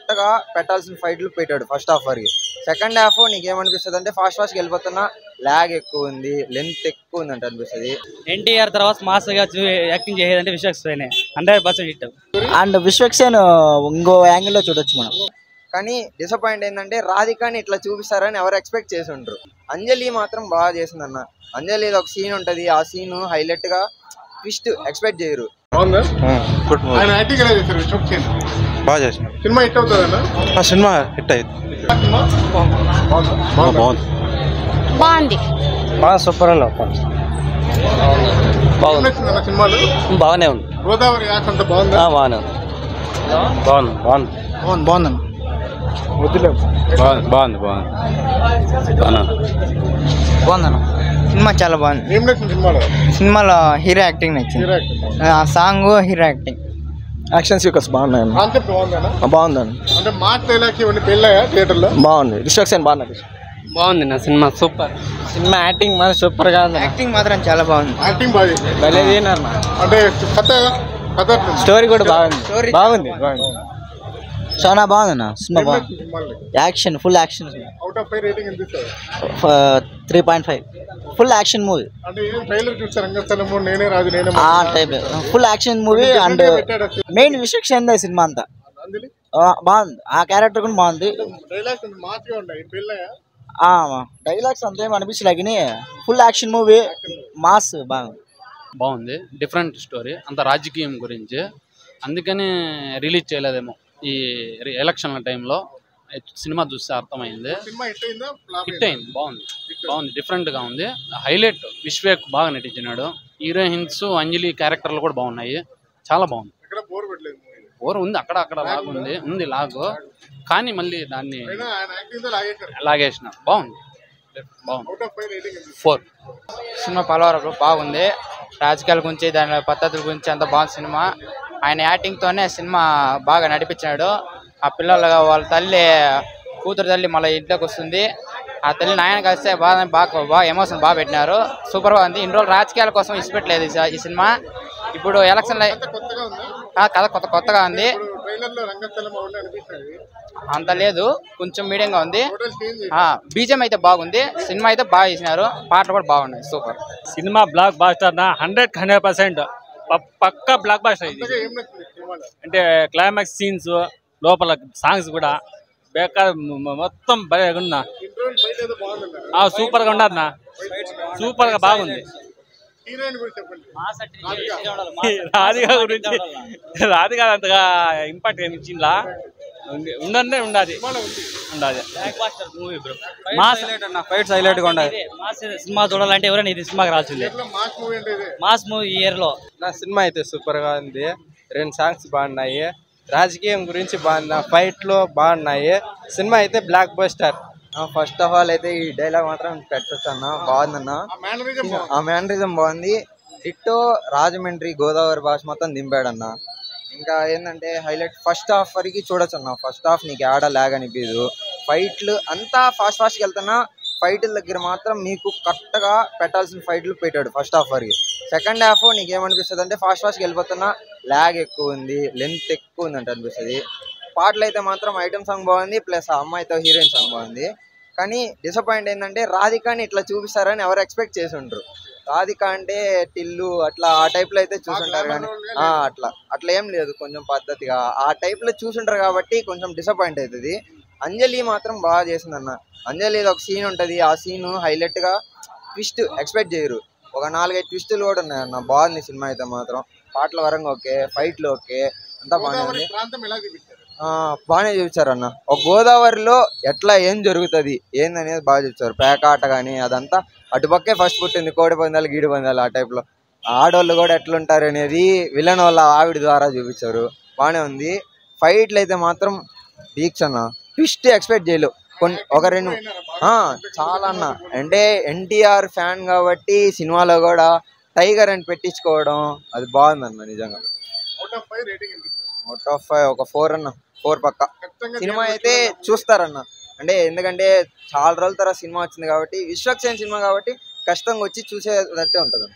కరెక్ట్గా పెట్టాల్సిన ఫైట్లు పెట్టాడు ఫస్ట్ హాఫ్ వరకు. సెకండ్ హాఫ్ నీకేమనిపిస్తుంది అంటే ఫాస్ట్గా వెళ్ళిపోతున్నా, ల్యాగ్ ఎక్కువ ఉంది, లెంత్ ఎక్కువ ఉంది అంటే అనిపిస్తుంది. ఎన్టీఆర్ తర్వాత మాస్ గా యాక్టింగ్ చేసేదంటే విశ్వక్సేన్ 100% హిట్. అండ్ విశ్వక్సేన్ ఇంకో యాంగిల్లో చూడొచ్చు మనం. కానీ డిసప్పాయింట్ ఏంటంటే రాధికాని ఇట్లా చూపిస్తారని ఎవరు ఎక్స్పెక్ట్ చేసి ఉంటారు. అంజలి మాత్రం బాగా చేసిందన్న. అంజలి ఒక సీన్ ఉంటుంది, ఆ సీన్ హైలైట్ గా ట్విస్ట్ ఎక్స్పెక్ట్ చేయరు. సినిమా హిట్ అవుతుందన్న. సినిమా హిట్ అయింది, బాగుంది, బాగా సూపర్ అన్న. సినిమాలు బాగానే ఉంది. గోదావరి యాక్ట్ అంతా బాగుందా? బాగానే ఉంది, బాగుంది బాగుంది బాగుందన్న. బాగుంది బాగుందన్న. సినిమా చాలా బాగుంది. ఏం నచ్చింది సినిమాలో? సినిమాలో హీరో యాక్టింగ్ నచ్చింది, ఆ song, hero acting, action sequence బాగున్నాయి. కాన్సెప్ట్ బాగుందా? బాగుందండి. అంటే మాస్ డైలాగ్స్ ఇవన్నీ పెళ్ళాయా థియేటర్ లో? బాగుంది. విశ్వక్సేన్ బాగున్నది. బాగుంది నా సినిమా, సూపర్ సినిమా. యాక్టింగ్ మాత్రం సూపర్ గా ఉంది. యాక్టింగ్ మాత్రం చాలా బాగుంది. యాక్టింగ్ బాగా చేశారు. భలేదీనన్నా. అంటే కథ స్టోరీ కూడా బాగుంది. బాగుంది చాలా బాగుందన్న సినిమా. బాగుంది. Action, full action. Out of 5 rating ఎంత ఇస్తారు? 3.5. Full action movie. అంటే ఏం ట్రైలర్ చూస్తారు రంగస్థలము, నేనే రాజు నేనే ఆ type full action movie. And main Vishwaksen cinema అంతా బాగుంది. ఆ క్యారెక్టర్ కూడా బాగుంది. డైలాగ్స్ మాస్ గా ఉన్నాయి, పెళ్ళాయా? డైలాగ్స్ అంతేం అనిపించలే, కానీ ఫుల్ యాక్షన్ మూవీ, మాస్ బాగుంది. డిఫరెంట్ స్టోరీ, అంత రాజకీయం గురించి, అందుకని రిలీజ్ చేయలేదేమో ఈ ఎలక్షన్ల టైంలో. సినిమా చూస్తే అర్థమైంది. హిట్ అయింది, బాగుంది, డిఫరెంట్గా ఉంది. హైలైట్ విశ్వేక్ బాగా నటించినాడు. హీరోయిన్స్ అంజలి క్యారెక్టర్లు కూడా బాగున్నాయి, చాలా బాగుంది. బోర్ ఉంది, అక్కడ ఉంది లాగు, కానీ మళ్ళీ దాన్ని లాగేసిన. బాగుంది. 4. సినిమా పలవరకు బాగుంది. రాజకీయాల గురించి, దాని పద్ధతుల గురించి అంత బాగుంది సినిమా. ఆయన యాక్టింగ్తోనే సినిమా బాగా నడిపించినాడు. ఆ పిల్లలు వాళ్ళ తల్లి, కూతురు తల్లి మళ్ళీ ఇంట్లోకి వస్తుంది. ఆ తల్లి నాయన కలిస్తే బాగా ఎమోషన్ బాగా పెట్టినారు. సూపర్గా ఉంది. ఇన్ని రోజులు రాజకీయాల కోసం ఇష్టపెట్టలేదు ఈ సినిమా. ఇప్పుడు ఎలక్షన్లో కథ కొత్తగా ఉంది. అంత లేదు, కొంచెం మీడియంగా ఉంది. బీజం అయితే బాగుంది. సినిమా అయితే బాగా చేసినారు, పాటలు కూడా బాగున్నాయి. Super cinema. బ్లాక్ బాస్టర్ నా 100% పక్కా బ్లాక్ బాస్టర్ ఇది. అంటే క్లైమాక్స్ సీన్స్, లోపల సాంగ్స్ కూడా బేకార్, మొత్తం ఉన్నా సూపర్ గా ఉండదు. సూపర్ గా బాగుంది. రాధిక అంతగా ఇంపాక్ట్ ఇచ్చిందా? ఉండాలి. ఫైట్స్ హైలైట్ గా ఉండాలి. సినిమా చూడాలంటే ఎవరైనా ఇది సినిమాకి రాల్సిందే. మాస్ మూవీ ఇయర్ లో. నా సినిమా అయితే సూపర్ గా ఉంది. 2 సాంగ్స్ బాగున్నాయి, రాజకీయం గురించి బాగున్నా, ఫైట్లు బాగున్నాయి. సినిమా అయితే block buster. First of all అయితే ఈ డైలాగ్ మాత్రం పెట్టచ్చు అన్న, బాగుందన్న. ఆ మేనరిజం బాగుంది. హిట్టో రాజమండ్రి గోదావరి భాష మొత్తం దింపాడన్న. ఇంకా ఏంటంటే హైలైట్ ఫస్ట్ హాఫ్ వరకు చూడొచ్చు అన్న. ఫస్ట్ హాఫ్ నీకు ఆడ లాగ్ అనిపించదు. ఫైట్లు అంతా ఫాస్ట్గా వెళ్తున్నా, ఫైట్ల దగ్గర మాత్రం మీకు కరెక్ట్గా పెట్టాల్సిన ఫైట్లు పెట్టాడు ఫస్ట్ హాఫ్ వరకు. సెకండ్ హాఫ్ నీకేమనిపిస్తుంది అంటే ఫాస్ట్గా వెళ్ళిపోతున్నా, ల్యాగ్ ఎక్కువ ఉంది, లెంత్ ఎక్కువ ఉంది అంటే అనిపిస్తుంది. పాటలు అయితే మాత్రం ఐటమ్ సాంగ్ బాగుంది, ప్లస్ ఆ అమ్మాయితో హీరోయిన్ సాంగ్ బాగుంది. కానీ డిసప్పాయింట్ ఏంటంటే రాధికాని ఇట్లా చూపిస్తారని ఎవరు ఎక్స్పెక్ట్ చేసి ఉంటారు. రాధిక అంటే టిల్లు అట్లా ఆ టైప్లో అయితే చూసుంటారు, కానీ అట్లా ఏం లేదు. కొంచెం పద్ధతిగా ఆ టైప్లో చూసుంటారు కాబట్టి కొంచెం డిసప్పాయింట్ అవుతుంది. అంజలి మాత్రం బాగా చేసిందన్న. అంజలి ఒక సీన్ ఉంటుంది, ఆ సీన్ హైలైట్గా ట్విస్ట్ ఎక్స్పెక్ట్ చేయరు. ఒక 4-5 ట్విస్టులు కూడా ఉన్నాయన్న. బాగుంది సినిమా అయితే మాత్రం. పాటల వరంగా ఓకే, ఫైట్లు ఓకే, అంతా బాగానే ఉంది. బాగానే చూపించారన్న. ఒక గోదావరిలో ఎట్లా ఏం జరుగుతుంది ఏందనేది బాగా చూపించారు. పేకాట కానీ అదంతా అటుపక్కే ఫస్ట్ పుట్టింది, కోడి పందాలు గీడి పందాలు ఆ టైప్లో. ఆడవాళ్ళు కూడా ఎట్లుంటారు అనేది విలన్ వాళ్ళ ఆవిడ ద్వారా చూపించారు, బాగానే ఉంది. ఫైట్లు అయితే మాత్రం వీక్స్ అన్న. ట్విస్ట్ ఎక్స్పెక్ట్ చేయలేవు. ఒక 2 చాలా అన్న. అంటే ఎన్టీఆర్ ఫ్యాన్ కాబట్టి సినిమాలో కూడా టైగర్ అని పెట్టించుకోవడం అది బాగుందన్న నిజంగా. అవుట్ ఆఫ్ 5 ఒక 4 అన్న. 4 పక్క. సినిమా అయితే చూస్తారన్న. అంటే ఎందుకంటే చాలా రోజుల తర్వాత సినిమా వచ్చింది కాబట్టి, విశ్వక్సేన్ సినిమా కాబట్టి ఖచ్చితంగా వచ్చి చూసేటట్టే ఉంటుంది.